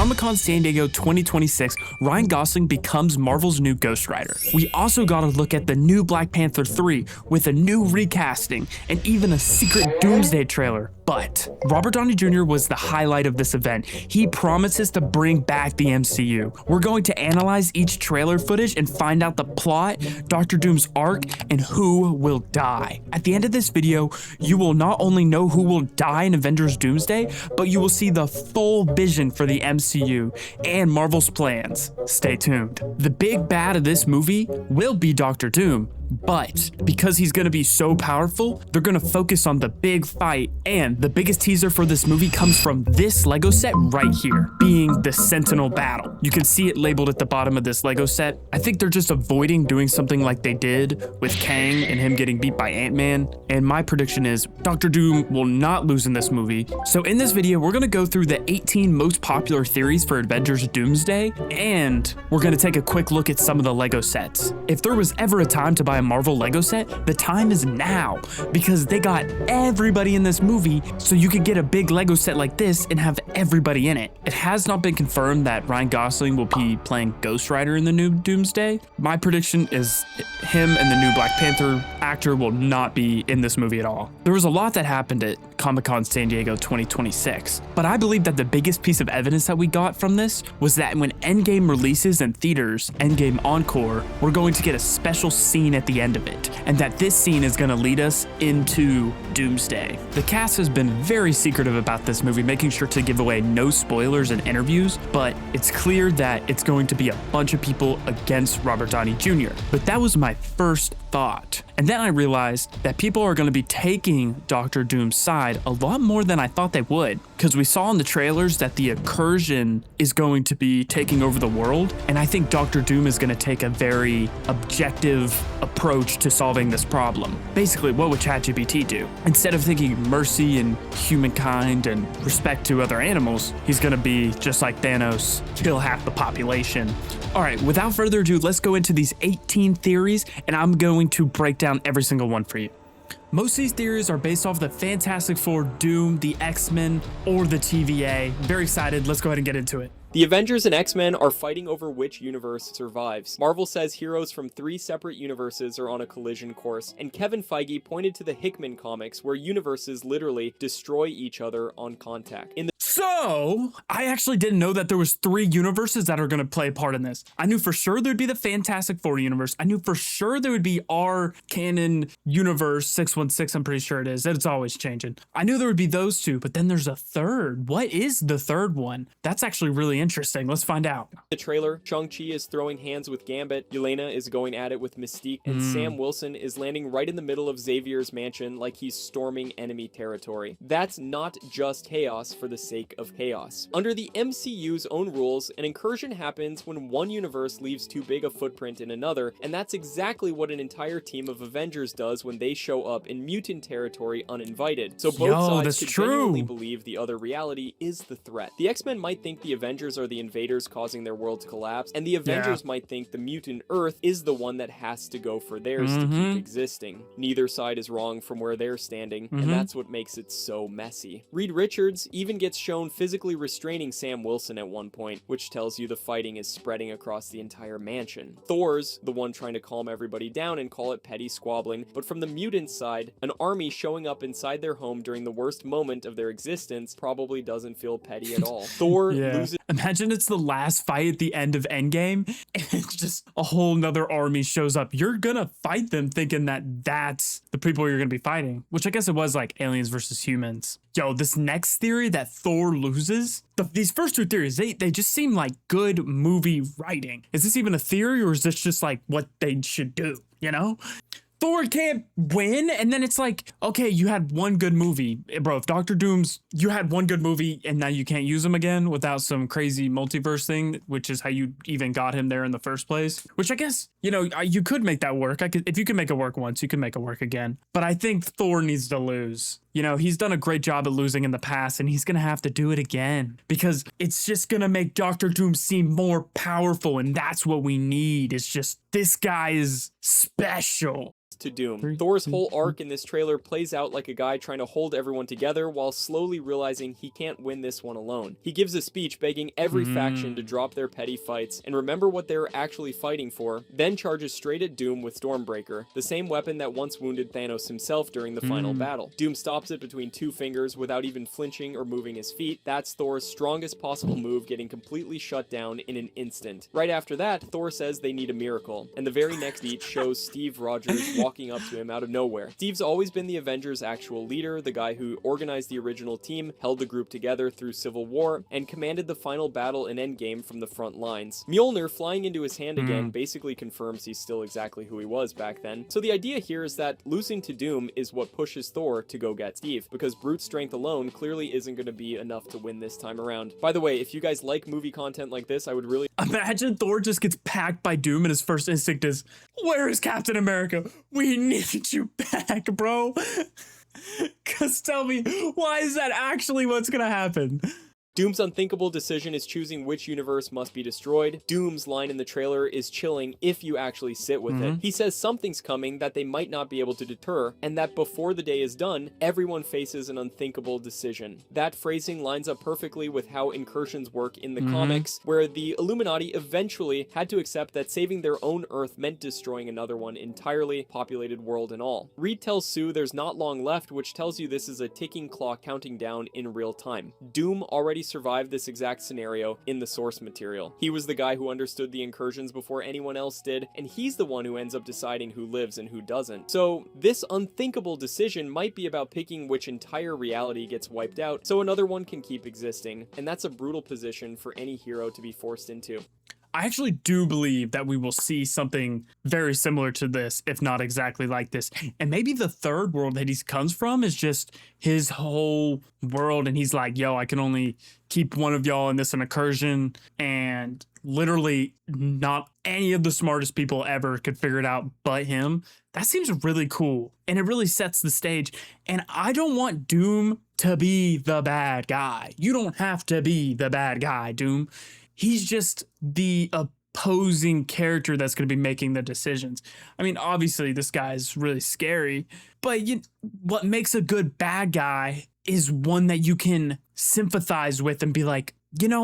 Comic-Con San Diego 2026, Ryan Gosling becomes Marvel's new Ghost Rider. We also got to look at the new Black Panther 3 with a new recasting and even a secret Doomsday trailer. But Robert Downey Jr. was the highlight of this event. He promises to bring back the MCU. We're going to analyze each trailer footage and find out the plot, Doctor Doom's arc, and who will die. At the end of this video, you will not only know who will die in Avengers Doomsday, but you will see the full vision for the MCU and Marvel's plans. Stay tuned. The big bad of this movie will be Doctor Doom, but because he's going to be so powerful, they're going to focus on the big fight, and the biggest teaser for this movie comes from this Lego set right here, being the Sentinel battle. You can see it labeled at the bottom of this Lego set. I think they're just avoiding doing something like they did with Kang and him getting beat by Ant-Man, and my prediction is Doctor Doom will not lose in this movie. So in this video, we're going to go through the 18 most popular theories for Avengers Doomsday, and we're going to take a quick look at some of the Lego sets. If there was ever a time to buy a Marvel Lego set, the time is now, because they got everybody in this movie, so you could get a big Lego set like this and have everybody in it. It has not been confirmed that Ryan Gosling will be playing Ghost Rider in the new Doomsday. My prediction is him and the new Black Panther actor will not be in this movie at all. There was a lot that happened at Comic-Con San Diego 2026, but I believe that the biggest piece of evidence that we got from this was that when Endgame releases in theaters, Endgame Encore, we're going to get a special scene at the end of it, and that this scene is going to lead us into Doomsday. The cast has been very secretive about this movie, making sure to give away no spoilers in interviews, but it's clear that it's going to be a bunch of people against Robert Downey Jr. But that was my first thought. And then I realized that people are going to be taking Doctor Doom's side a lot more than I thought they would, because we saw in the trailers that the Incursion is going to be taking over the world, and I think Doctor Doom is going to take a very objective approach to solving this problem. Basically, what would ChatGPT do? Instead of thinking mercy and humankind and respect to other animals, he's going to be just like Thanos, kill half the population. All right, without further ado, let's go into these 18 theories, and I'm going to break down every single one for you. Most of these theories are based off the Fantastic Four, Doom, the X-Men, or the TVA. Very excited. Let's go ahead and get into it. The Avengers and X-Men are fighting over which universe survives. Marvel says heroes from 3 separate universes are on a collision course, and Kevin Feige pointed to the Hickman comics where universes literally destroy each other on contact. So, I actually didn't know that there was 3 universes that are going to play a part in this. I knew for sure there'd be the Fantastic Four universe. I knew for sure there would be our canon universe, 616, I'm pretty sure it is. It's always changing. I knew there would be those 2, but then there's a third. What is the third one? That's actually really interesting. Let's find out. The trailer, Shang-Chi is throwing hands with Gambit, Yelena is going at it with Mystique, and Sam Wilson is landing right in the middle of Xavier's mansion like he's storming enemy territory. That's not just chaos for the sake of chaos. Under the MCU's own rules, an incursion happens when one universe leaves too big a footprint in another, and that's exactly what an entire team of Avengers does when they show up in mutant territory uninvited. So both sides could genuinely believe the other reality is the threat. The X-Men might think the Avengers are the invaders causing their world to collapse, and the Avengers might think the mutant Earth is the one that has to go for theirs to keep existing. Neither side is wrong from where they're standing, and that's what makes it so messy. Reed Richards even gets shown physically restraining Sam Wilson at one point, which tells you the fighting is spreading across the entire mansion. Thor's the one trying to calm everybody down and call it petty squabbling, but from the mutant side, an army showing up inside their home during the worst moment of their existence probably doesn't feel petty at all. Thor loses. Imagine it's the last fight at the end of Endgame, and it's just a whole nother army shows up. You're gonna fight them thinking that that's the people you're gonna be fighting, which I guess it was like aliens versus humans. Yo, this next theory that Thor loses, these first 2 theories, they just seem like good movie writing. Is this even a theory, or is this just like what they should do, you know? Thor can't win, and then it's like, okay, you had one good movie. Bro, if Doctor Doom's, you had one good movie, and now you can't use him again without some crazy multiverse thing, which is how you even got him there in the first place. Which I guess, you know, you could make that work. If you can make it work once, you can make it work again. But I think Thor needs to lose. You know, he's done a great job at losing in the past, and he's going to have to do it again, because it's just going to make Doctor Doom seem more powerful, and that's what we need. It's just, this guy is special. to Doom. Thor's whole arc in this trailer plays out like a guy trying to hold everyone together while slowly realizing he can't win this one alone. He gives a speech begging every faction to drop their petty fights and remember what they're actually fighting for, then charges straight at Doom with Stormbreaker, the same weapon that once wounded Thanos himself during the final battle. Doom stops it between two fingers without even flinching or moving his feet. That's Thor's strongest possible move, getting completely shut down in an instant. Right after that, Thor says they need a miracle, and the very next beat shows Steve Rogers walking up to him out of nowhere. Steve's always been the Avengers' actual leader, the guy who organized the original team, held the group together through Civil War, and commanded the final battle in Endgame from the front lines. Mjolnir flying into his hand again basically confirms he's still exactly who he was back then. So the idea here is that losing to Doom is what pushes Thor to go get Steve, because brute strength alone clearly isn't going to be enough to win this time around. By the way, if you guys like movie content like this, I would really imagine Thor just gets packed by Doom and his first instinct is, where is Captain America? We need you back, bro. Cause tell me, why is that actually what's gonna happen? Doom's unthinkable decision is choosing which universe must be destroyed. Doom's line in the trailer is chilling if you actually sit with it. He says something's coming that they might not be able to deter, and that before the day is done, everyone faces an unthinkable decision. That phrasing lines up perfectly with how incursions work in the comics, where the Illuminati eventually had to accept that saving their own Earth meant destroying another one entirely, populated world and all. Reed tells Sue there's not long left, which tells you this is a ticking clock counting down in real time. Doom already survived this exact scenario in the source material. He was the guy who understood the incursions before anyone else did, and he's the one who ends up deciding who lives and who doesn't. So this unthinkable decision might be about picking which entire reality gets wiped out so another one can keep existing, and that's a brutal position for any hero to be forced into. I actually do believe that we will see something very similar to this, if not exactly like this. And maybe the third world that he comes from is just his whole world. And he's like, yo, I can only keep one of y'all in this incursion. And literally not any of the smartest people ever could figure it out but him. That seems really cool. And it really sets the stage. And I don't want Doom to be the bad guy. You don't have to be the bad guy, Doom. He's just the opposing character that's going to be making the decisions. I mean, obviously, this guy's really scary, but what makes a good bad guy is one that you can sympathize with and be like,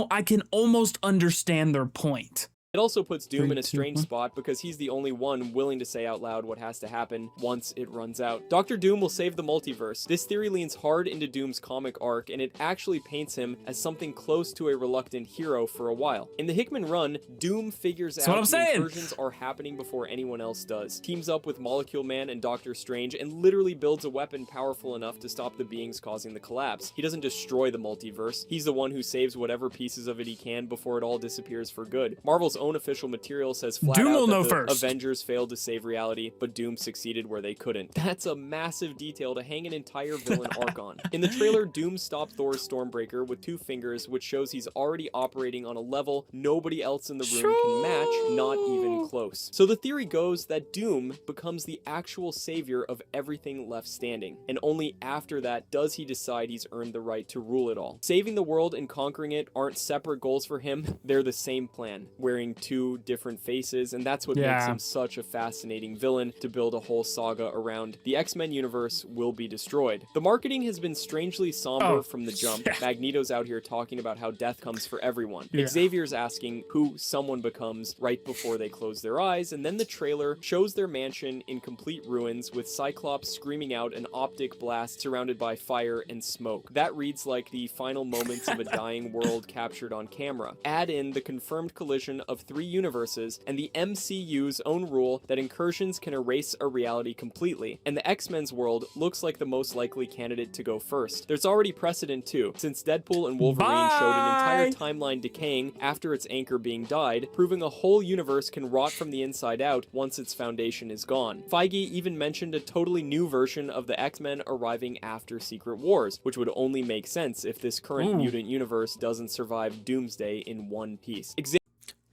I can almost understand their point. It also puts Doom in a strange spot because he's the only one willing to say out loud what has to happen once it runs out. Dr. Doom will save the multiverse. This theory leans hard into Doom's comic arc, and it actually paints him as something close to a reluctant hero for a while. In the Hickman run, Doom figures out the incursions are happening before anyone else does, teams up with Molecule Man and Doctor Strange, and literally builds a weapon powerful enough to stop the beings causing the collapse. He doesn't destroy the multiverse. He's the one who saves whatever pieces of it he can before it all disappears for good. Marvel's own official material says flat Doom out will know that the first. Avengers failed to save reality, but Doom succeeded where they couldn't. That's a massive detail to hang an entire villain arc on. In the trailer, Doom stopped Thor's Stormbreaker with 2 fingers, which shows he's already operating on a level nobody else in the room can match, not even close. So the theory goes that Doom becomes the actual savior of everything left standing, and only after that does he decide he's earned the right to rule it all. Saving the world and conquering it aren't separate goals for him, they're the same plan, wearing 2 different faces, and that's what makes him such a fascinating villain to build a whole saga around. The X-Men universe will be destroyed. The marketing has been strangely somber from the jump. Magneto's out here talking about how death comes for everyone. Xavier's asking who someone becomes right before they close their eyes, and then the trailer shows their mansion in complete ruins with Cyclops screaming out an optic blast surrounded by fire and smoke. That reads like the final moments of a dying world captured on camera. Add in the confirmed collision of 3 universes and the MCU's own rule that incursions can erase a reality completely, and the X-Men's world looks like the most likely candidate to go first. There's already precedent too, since Deadpool and Wolverine showed an entire timeline decaying after its anchor being died, proving a whole universe can rot from the inside out once its foundation is gone. Feige even mentioned a totally new version of the X-Men arriving after Secret Wars, which would only make sense if this current mutant universe doesn't survive Doomsday in one piece.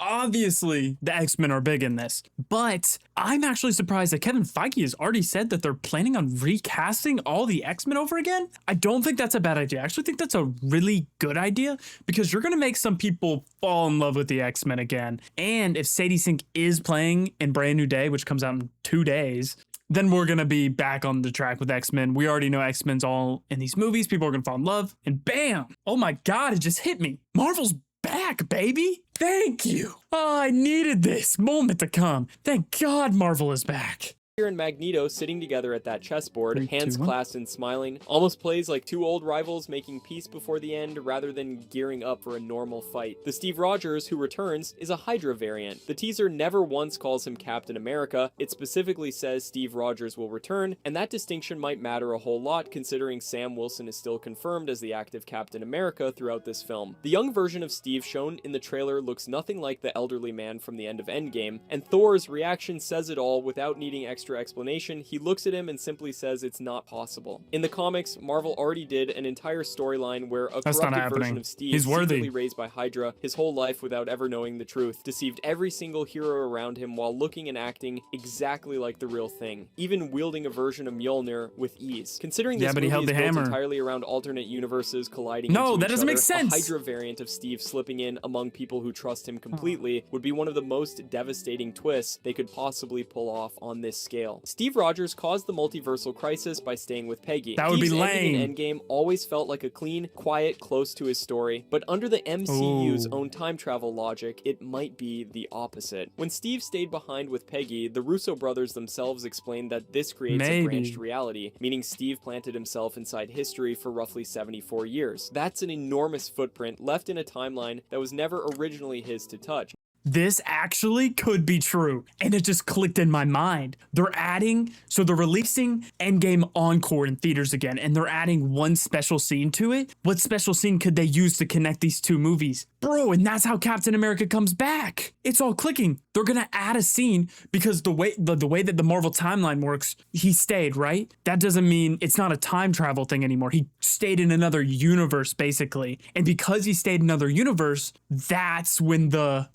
Obviously, the X-Men are big in this, but I'm actually surprised that Kevin Feige has already said that they're planning on recasting all the X-Men over again. I don't think that's a bad idea. I actually think that's a really good idea because you're going to make some people fall in love with the X-Men again. And if Sadie Sink is playing in Brand New Day, which comes out in 2 days, then we're gonna be back on the track with X-Men. We already know X-Men's all in these movies. People are gonna fall in love, and bam! Oh my God, it just hit me. Marvel's back, baby. Thank you. Oh, I needed this moment to come. Thank God Marvel is back. And Magneto sitting together at that chessboard, 3, hands 2, 1. clasped and smiling, almost plays like two old rivals making peace before the end rather than gearing up for a normal fight. The Steve Rogers who returns is a Hydra variant. The teaser never once calls him Captain America, it specifically says Steve Rogers will return, and that distinction might matter a whole lot considering Sam Wilson is still confirmed as the active Captain America throughout this film. The young version of Steve shown in the trailer looks nothing like the elderly man from the end of Endgame, and Thor's reaction says it all without needing extra explanation. He looks at him and simply says it's not possible. In the comics, Marvel already did an entire storyline where a corrupted version of Steve, secretly raised by Hydra his whole life without ever knowing the truth, deceived every single hero around him while looking and acting exactly like the real thing, even wielding a version of Mjolnir with ease. Considering this movie is built entirely around alternate universes colliding into that doesn't each make sense. A Hydra variant of Steve slipping in among people who trust him completely would be one of the most devastating twists they could possibly pull off on this scale. Steve Rogers caused the multiversal crisis by staying with Peggy. That would be lame. Ending in Endgame always felt like a clean, quiet, close to his story, but under the MCU's own time travel logic, it might be the opposite. When Steve stayed behind with Peggy, the Russo brothers themselves explained that this creates a branched reality, meaning Steve planted himself inside history for roughly 74 years. That's an enormous footprint left in a timeline that was never originally his to touch. This actually could be true, and it just clicked in my mind. They're releasing Endgame Encore in theaters again, and they're adding one special scene to it. What special scene could they use to connect these two movies? Bro, and that's how Captain America comes back. It's all clicking. They're gonna add a scene because the way that the Marvel timeline works, he stayed, right? That doesn't mean it's not a time travel thing anymore. He stayed in another universe, basically. And because he stayed in another universe, that's when the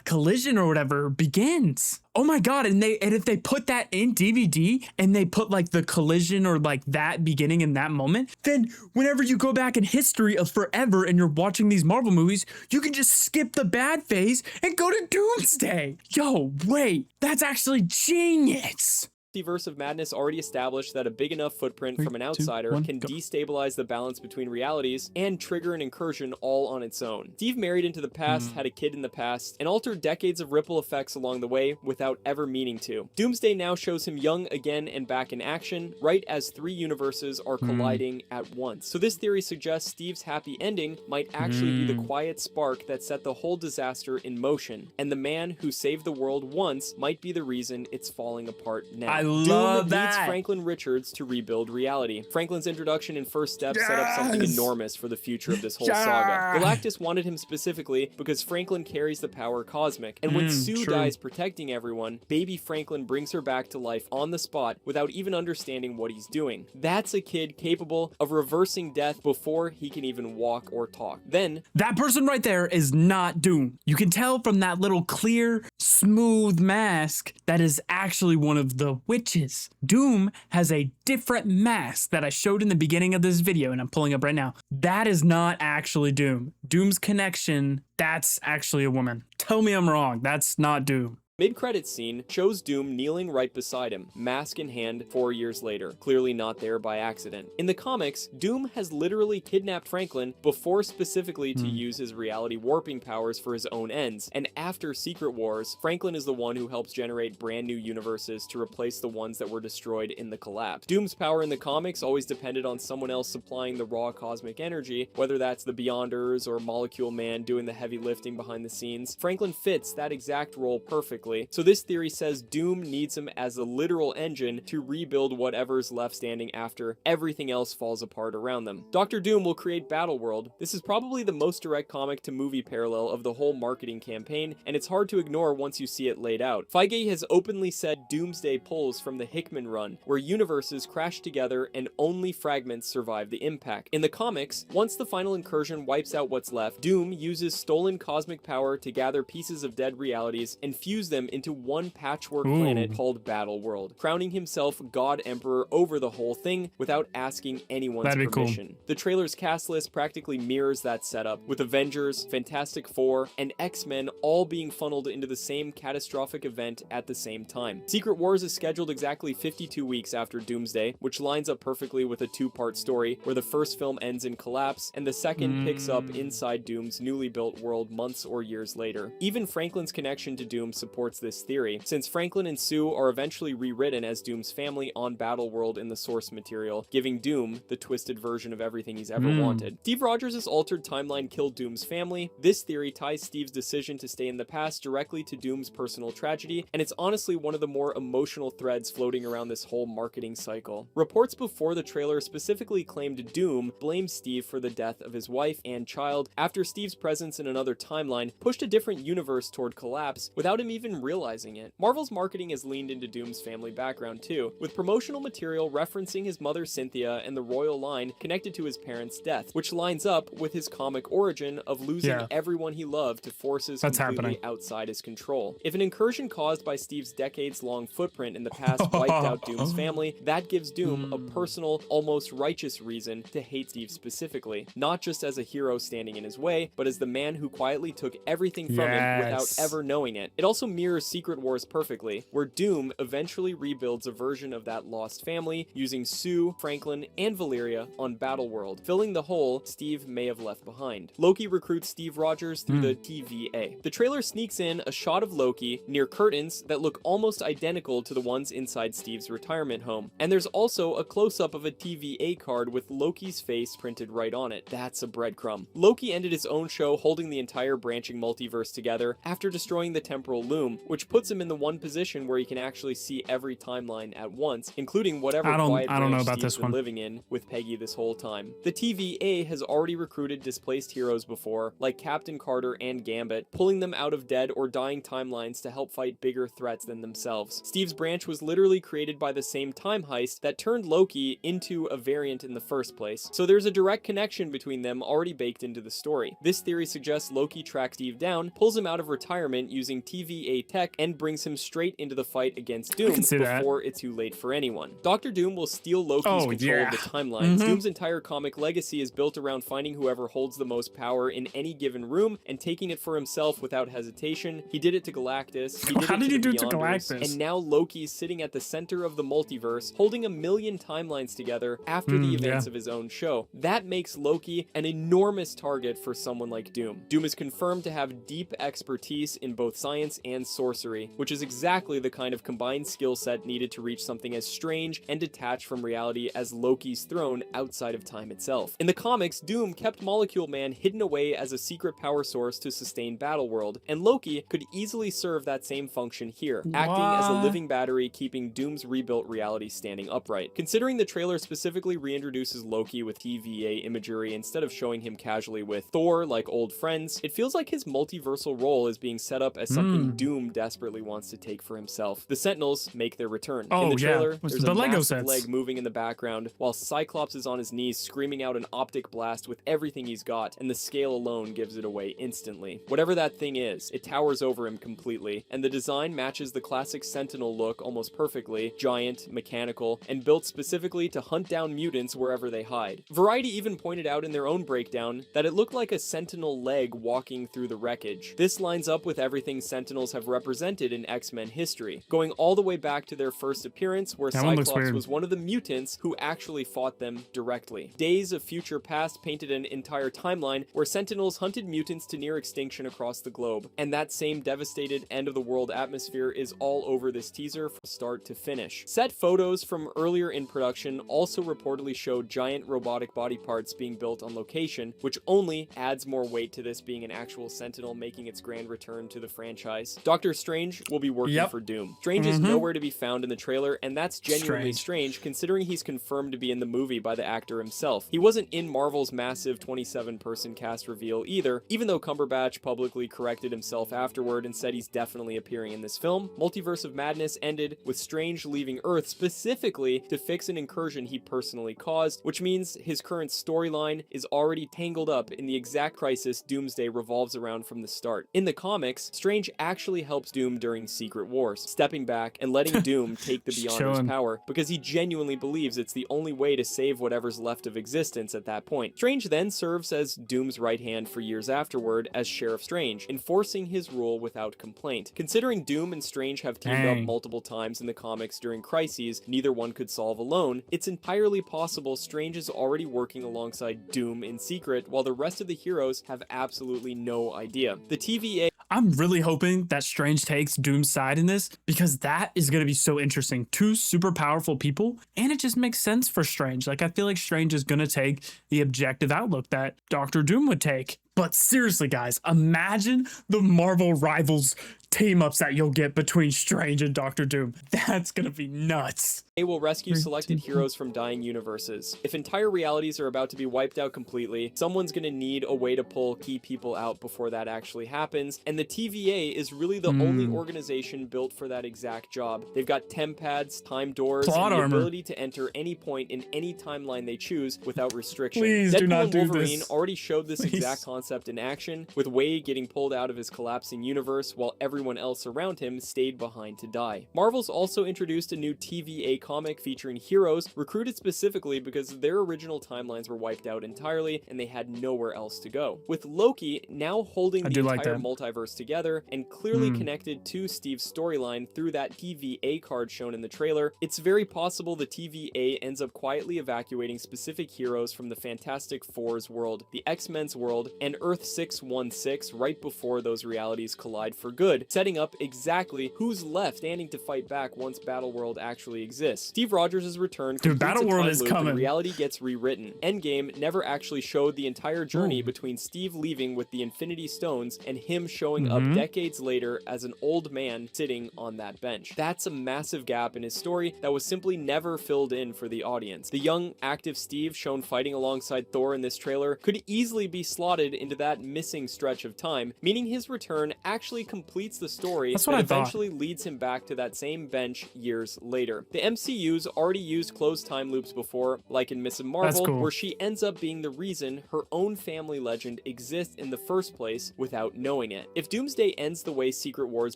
collision or whatever begins. Oh my God, and if they put that in DVD and they put like the collision or like that beginning in that moment, then whenever you go back in history of forever and you're watching these Marvel movies, you can just skip the bad phase and go to Doomsday. Yo, wait, that's actually genius. Multiverse of Madness already established that a big enough footprint from an outsider can destabilize the balance between realities and trigger an incursion all on its own. Steve married into the past, had a kid in the past, and altered decades of ripple effects along the way without ever meaning to. Doomsday now shows him young again and back in action, right as three universes are colliding at once. So this theory suggests Steve's happy ending might actually be the quiet spark that set the whole disaster in motion, and the man who saved the world once might be the reason it's falling apart now. Love Doom that. needs Franklin Richards to rebuild reality. Franklin's introduction in First Step set up something enormous for the future of this whole saga. Galactus wanted him specifically because Franklin carries the power cosmic, and when Sue dies protecting everyone, baby Franklin brings her back to life on the spot without even understanding what he's doing. That's a kid capable of reversing death before he can even walk or talk. Then, that person right there is not Doom. You can tell from that little clear, smooth mask that is actually one of the witches. Doom has a different mask that I showed in the beginning of this video, and I'm pulling up right now. That is not actually Doom. Doom's connection, that's actually a woman. Tell me I'm wrong. That's not Doom. Mid-credits scene shows Doom kneeling right beside him, mask in hand 4 years later, clearly not there by accident. In the comics, Doom has literally kidnapped Franklin before specifically to use his reality warping powers for his own ends, and after Secret Wars, Franklin is the one who helps generate brand new universes to replace the ones that were destroyed in the collapse. Doom's power in the comics always depended on someone else supplying the raw cosmic energy, whether that's the Beyonders or Molecule Man doing the heavy lifting behind the scenes. Franklin fits that exact role perfectly. So this theory says Doom needs him as a literal engine to rebuild whatever's left standing after everything else falls apart around them. Dr. Doom will create Battleworld. This is probably the most direct comic to movie parallel of the whole marketing campaign, and it's hard to ignore once you see it laid out. Feige has openly said Doomsday pulls from the Hickman run, where universes crash together and only fragments survive the impact. In the comics, once the final incursion wipes out what's left, Doom uses stolen cosmic power to gather pieces of dead realities and fuse them them into one patchwork planet called Battle World, crowning himself God Emperor over the whole thing without asking anyone's permission. Cool. The trailer's cast list practically mirrors that setup, with Avengers, Fantastic Four, and X-Men all being funneled into the same catastrophic event at the same time. Secret Wars is scheduled exactly 52 weeks after Doomsday, which lines up perfectly with a two-part story where the first film ends in collapse and the second picks up inside Doom's newly built world months or years later. Even Franklin's connection to Doom supports this theory, since Franklin and Sue are eventually rewritten as Doom's family on Battleworld in the source material, giving Doom the twisted version of everything he's ever wanted. Steve Rogers' altered timeline killed Doom's family. This theory ties Steve's decision to stay in the past directly to Doom's personal tragedy, and it's honestly one of the more emotional threads floating around this whole marketing cycle. Reports before the trailer specifically claimed Doom blamed Steve for the death of his wife and child after Steve's presence in another timeline pushed a different universe toward collapse without him even realizing it. Marvel's marketing has leaned into Doom's family background too, with promotional material referencing his mother Cynthia and the royal line connected to his parents' death, which lines up with his comic origin of losing everyone he loved to forces completely outside his control. If an incursion caused by Steve's decades-long footprint in the past wiped out Doom's family, that gives Doom a personal, almost righteous reason to hate Steve specifically, not just as a hero standing in his way, but as the man who quietly took everything from him without ever knowing it. It also mirrors Secret Wars perfectly, where Doom eventually rebuilds a version of that lost family using Sue, Franklin, and Valeria on Battleworld, filling the hole Steve may have left behind. Loki recruits Steve Rogers through the TVA. The trailer sneaks in a shot of Loki near curtains that look almost identical to the ones inside Steve's retirement home. And there's also a close-up of a TVA card with Loki's face printed right on it. That's a breadcrumb. Loki ended his own show holding the entire branching multiverse together after destroying the temporal loom, which puts him in the one position where he can actually see every timeline at once, including whatever quiet branch Steve's been living in with Peggy this whole time. The TVA has already recruited displaced heroes before, like Captain Carter and Gambit, pulling them out of dead or dying timelines to help fight bigger threats than themselves. Steve's branch was literally created by the same time heist that turned Loki into a variant in the first place, so there's a direct connection between them already baked into the story. This theory suggests Loki tracks Steve down, pulls him out of retirement using TVA tech, and brings him straight into the fight against Doom before it's too late for anyone. Dr. Doom will steal Loki's control of the timelines. Doom's entire comic legacy is built around finding whoever holds the most power in any given room and taking it for himself without hesitation. He did it to Galactus. How did he do it to Galactus? And now Loki's sitting at the center of the multiverse, holding a million timelines together after the events of his own show. That makes Loki an enormous target for someone like Doom. Doom is confirmed to have deep expertise in both science and sorcery, which is exactly the kind of combined skill set needed to reach something as strange and detached from reality as Loki's throne outside of time itself. In the comics, Doom kept Molecule Man hidden away as a secret power source to sustain Battleworld, and Loki could easily serve that same function here, acting as a living battery keeping Doom's rebuilt reality standing upright. Considering the trailer specifically reintroduces Loki with TVA imagery instead of showing him casually with Thor like old friends, it feels like his multiversal role is being set up as something Doom desperately wants to take for himself. The Sentinels make their return. In the trailer, there's a massive leg moving in the background, while Cyclops is on his knees screaming out an optic blast with everything he's got, and the scale alone gives it away instantly. Whatever that thing is, it towers over him completely, and the design matches the classic Sentinel look almost perfectly, giant, mechanical, and built specifically to hunt down mutants wherever they hide. Variety even pointed out in their own breakdown that it looked like a Sentinel leg walking through the wreckage. This lines up with everything Sentinels have represented in X-Men history, going all the way back to their first appearance where Cyclops was one of the mutants who actually fought them directly. Days of Future Past painted an entire timeline where Sentinels hunted mutants to near extinction across the globe, and that same devastated end-of-the-world atmosphere is all over this teaser from start to finish. Set photos from earlier in production also reportedly showed giant robotic body parts being built on location, which only adds more weight to this being an actual Sentinel making its grand return to the franchise. Doctor Strange will be working for Doom. Strange is nowhere to be found in the trailer, and that's genuinely strange considering he's confirmed to be in the movie by the actor himself. He wasn't in Marvel's massive 27-person cast reveal either, even though Cumberbatch publicly corrected himself afterward and said he's definitely appearing in this film. Multiverse of Madness ended with Strange leaving Earth specifically to fix an incursion he personally caused, which means his current storyline is already tangled up in the exact crisis Doomsday revolves around from the start. In the comics, Strange actually helps Doom during Secret Wars, stepping back and letting Doom take the Beyonder's power because he genuinely believes it's the only way to save whatever's left of existence at that point. Strange then serves as Doom's right hand for years afterward as Sheriff Strange, enforcing his rule without complaint. Considering Doom and Strange have teamed up multiple times in the comics during crises neither one could solve alone, it's entirely possible Strange is already working alongside Doom in secret while the rest of the heroes have absolutely no idea. The TVA... I'm really hoping that Strange takes Doom's side in this because that is going to be so interesting. Two super powerful people, and it just makes sense for Strange. Like, I feel like Strange is going to take the objective outlook that Dr. Doom would take. But seriously, guys, imagine the Marvel Rivals team-ups that you'll get between Strange and Dr. Doom. That's gonna be nuts. They will rescue selected heroes from dying universes. If entire realities are about to be wiped out completely, someone's gonna need a way to pull key people out before that actually happens, and the TVA is really the only organization built for that exact job. They've got pads, time doors, and the ability to enter any point in any timeline they choose without restriction. Please Deadpool do not and do Wolverine this. already showed this exact concept in action, with Wade getting pulled out of his collapsing universe while everyone else around him stayed behind to die. Marvel's also introduced a new TVA comic featuring heroes recruited specifically because their original timelines were wiped out entirely and they had nowhere else to go. With Loki now holding the entire multiverse together and clearly connected to Steve's storyline through that TVA card shown in the trailer, it's very possible the TVA ends up quietly evacuating specific heroes from the Fantastic Four's world, the X-Men's world, and Earth 616 right before those realities collide for good, setting up exactly who's left standing to fight back once Battleworld actually exists. Steve Rogers' return completes Battleworld is coming. and reality gets rewritten. Endgame never actually showed the entire journey between Steve leaving with the Infinity Stones and him showing up decades later as an old man sitting on that bench. That's a massive gap in his story that was simply never filled in for the audience. The young, active Steve shown fighting alongside Thor in this trailer could easily be slotted into that missing stretch of time, meaning his return actually completes the story that eventually leads him back to that same bench years later. The MCU's already used closed time loops before, like in Ms. Marvel, where she ends up being the reason her own family legend exists in the first place without knowing it. If Doomsday ends the way Secret Wars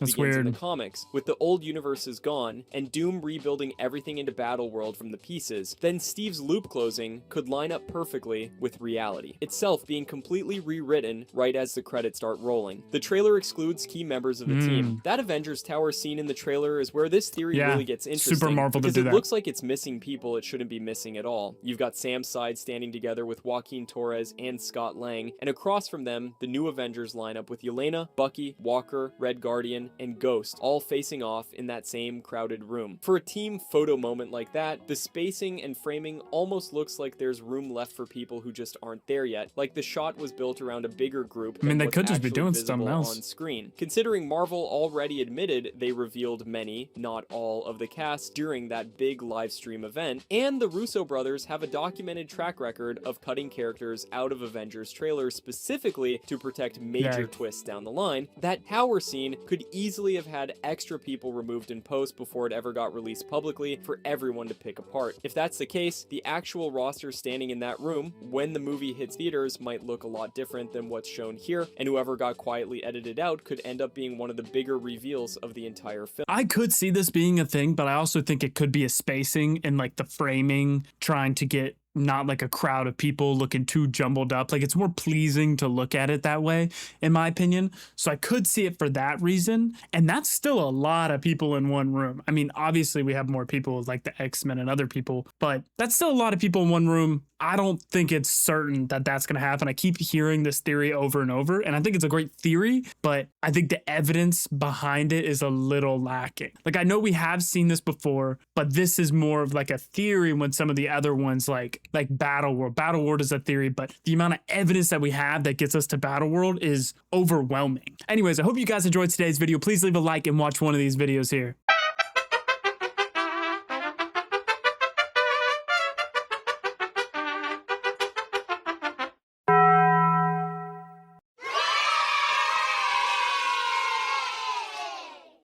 begins in the comics, with the old universes gone, and Doom rebuilding everything into Battleworld from the pieces, then Steve's loop closing could line up perfectly with reality itself being completely rewritten right as the credits start rolling. The trailer excludes key members of the team. That Avengers Tower scene in the trailer is where this theory really gets interesting. Super Marvel because to do it that. looks like it's missing people it shouldn't be missing at all. You've got Sam's side standing together with Joaquin Torres and Scott Lang, and across from them, the new Avengers lineup with Yelena, Bucky, Walker, Red Guardian, and Ghost all facing off in that same crowded room. For a team photo moment like that, the spacing and framing almost looks like there's room left for people who just aren't there yet, like the shot was built around a bigger group. I mean, they could just be doing something else on screen. Considering Marvel already admitted they revealed many, not all, of the cast during that big live stream event, and the Russo brothers have a documented track record of cutting characters out of Avengers trailers specifically to protect major twists down the line, that tower scene could easily have had extra people removed in post before it ever got released publicly for everyone to pick apart. If that's the case, the actual roster standing in that room when the movie hits theaters might look a lot different than what's shown here, and whoever got quietly edited out could end up being one of the bigger reveals of the entire film. I could see this being a thing, but I also think it could be a spacing and like the framing trying to get not like a crowd of people looking too jumbled up. Like, it's more pleasing to look at it that way, in my opinion. So I could see it for that reason. And that's still a lot of people in one room. I mean, obviously we have more people like the X-Men and other people, but that's still a lot of people in one room. I don't think it's certain that that's going to happen. I keep hearing this theory over and over, and I think it's a great theory, but I think the evidence behind it is a little lacking. Like, I know we have seen this before, but this is more of like a theory when some of the other ones like Battleworld. Battleworld is a theory, but the amount of evidence that we have that gets us to Battleworld is overwhelming. Anyways, I hope you guys enjoyed today's video. Please leave a like and watch one of these videos here.